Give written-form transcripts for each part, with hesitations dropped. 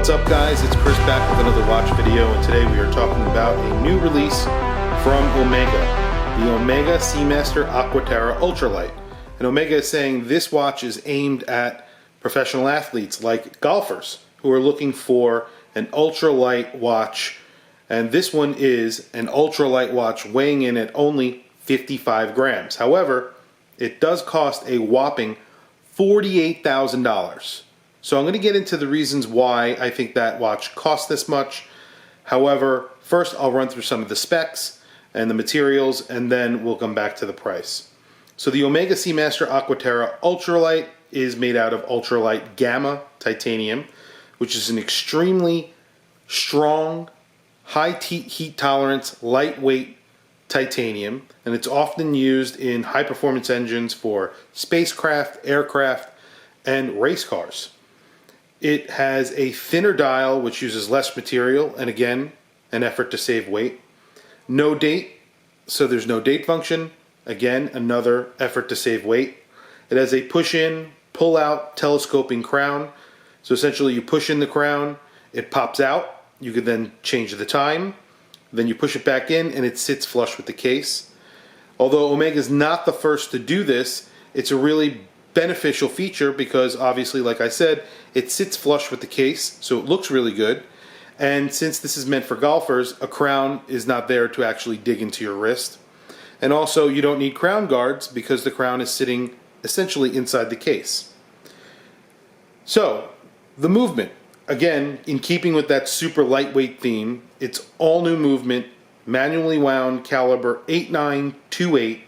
What's up, guys? It's Chris back with another watch video, and today we are talking about a new release from Omega, the Omega Seamaster Aqua Terra Ultralight. And Omega is saying this watch is aimed at professional athletes like golfers who are looking for an ultralight watch, and this one is an ultralight watch weighing in at only 55 grams. However, it does cost a whopping $48,000. So I'm going to get into the reasons why I think that watch costs this much. However, first I'll run through some of the specs and the materials, and then we'll come back to the price. So the Omega Seamaster Aqua Terra Ultralight is made out of ultralight gamma titanium, which is an extremely strong, high heat tolerance, lightweight titanium, and it's often used in high performance engines for spacecraft, aircraft, and race cars. It has a thinner dial which uses less material, and again, an effort to save weight. No date, so there's no date function. Again, another effort to save weight. It has a push-in, pull-out telescoping crown. So essentially you push in the crown, it pops out. You can then change the time. Then you push it back in and it sits flush with the case. Although Omega is not the first to do this, it's a really beneficial feature because obviously, like I said, it sits flush with the case, so it looks really good. And since this is meant for golfers, a crown is not there to actually dig into your wrist. And also, you don't need crown guards because the crown is sitting essentially inside the case. So, the movement. Again, in keeping with that super lightweight theme, it's all new movement, manually wound caliber 8928,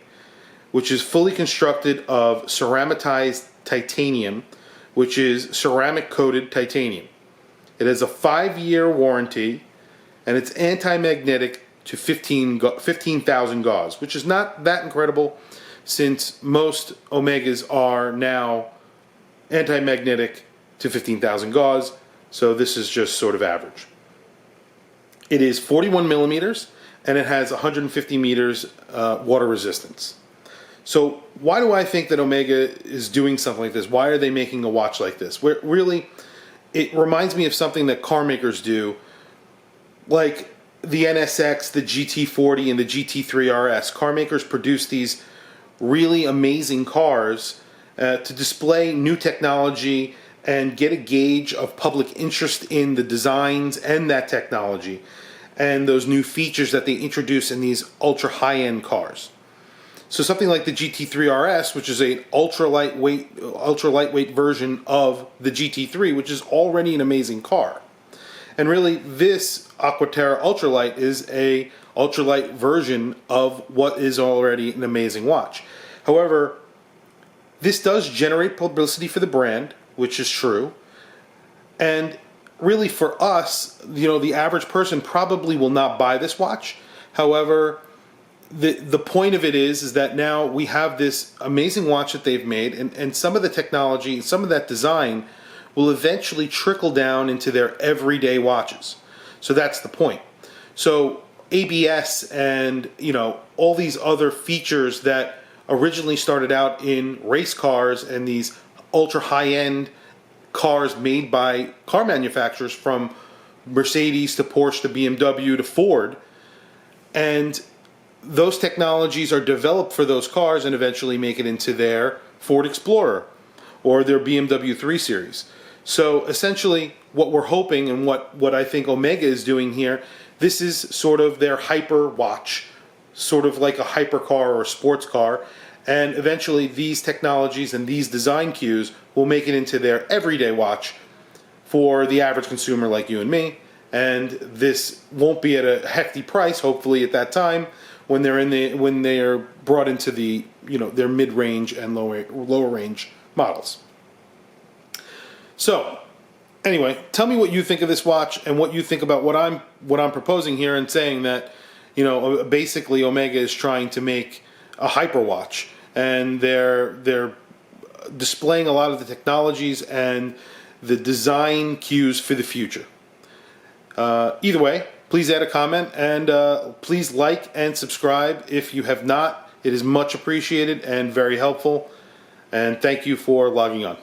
which is fully constructed of ceramitized titanium, which is ceramic coated titanium. It has a 5-year warranty, and it's anti-magnetic to 15,000 gauge, which is not that incredible since most Omegas are now anti-magnetic to 15,000 gauge, so this is just sort of average. It is 41 millimeters, and it has 150 meters water resistance. So why do I think that Omega is doing something like this? Why are they making a watch like this? Where really, it reminds me of something that car makers do, like the NSX, the GT40, and the GT3 RS. Car makers produce these really amazing cars to display new technology and get a gauge of public interest in the designs and that technology and those new features that they introduce in these ultra high-end cars. So something like the GT3 RS, which is an ultra lightweight version of the GT3, which is already an amazing car. And really, this Aqua Terra Ultralight is a ultralight version of what is already an amazing watch. However, this does generate publicity for the brand, which is true. And really, for us, the average person probably will not buy this watch. However, the point of it is that now we have this amazing watch that they've made, and some of the technology, some of that design will eventually trickle down into their everyday watches. So that's the point. So ABS and all these other features that originally started out in race cars and these ultra high-end cars made by car manufacturers from Mercedes to Porsche to BMW to Ford, and those technologies are developed for those cars and eventually make it into their Ford Explorer or their BMW 3 Series. So essentially what we're hoping and what I think Omega is doing here, this is sort of their hyper watch, sort of like a hypercar or a sports car, and eventually these technologies and these design cues will make it into their everyday watch for the average consumer like you and me. And this won't be at a hefty price, hopefully, at that time when they are brought into the their mid-range and lower range models. So anyway, tell me what you think of this watch and what you think about what I'm proposing here, and saying that basically Omega is trying to make a hyper watch, and they're displaying a lot of the technologies and the design cues for the future. Either way, please add a comment, and please like and subscribe if you have not. It is much appreciated and very helpful. And thank you for logging on.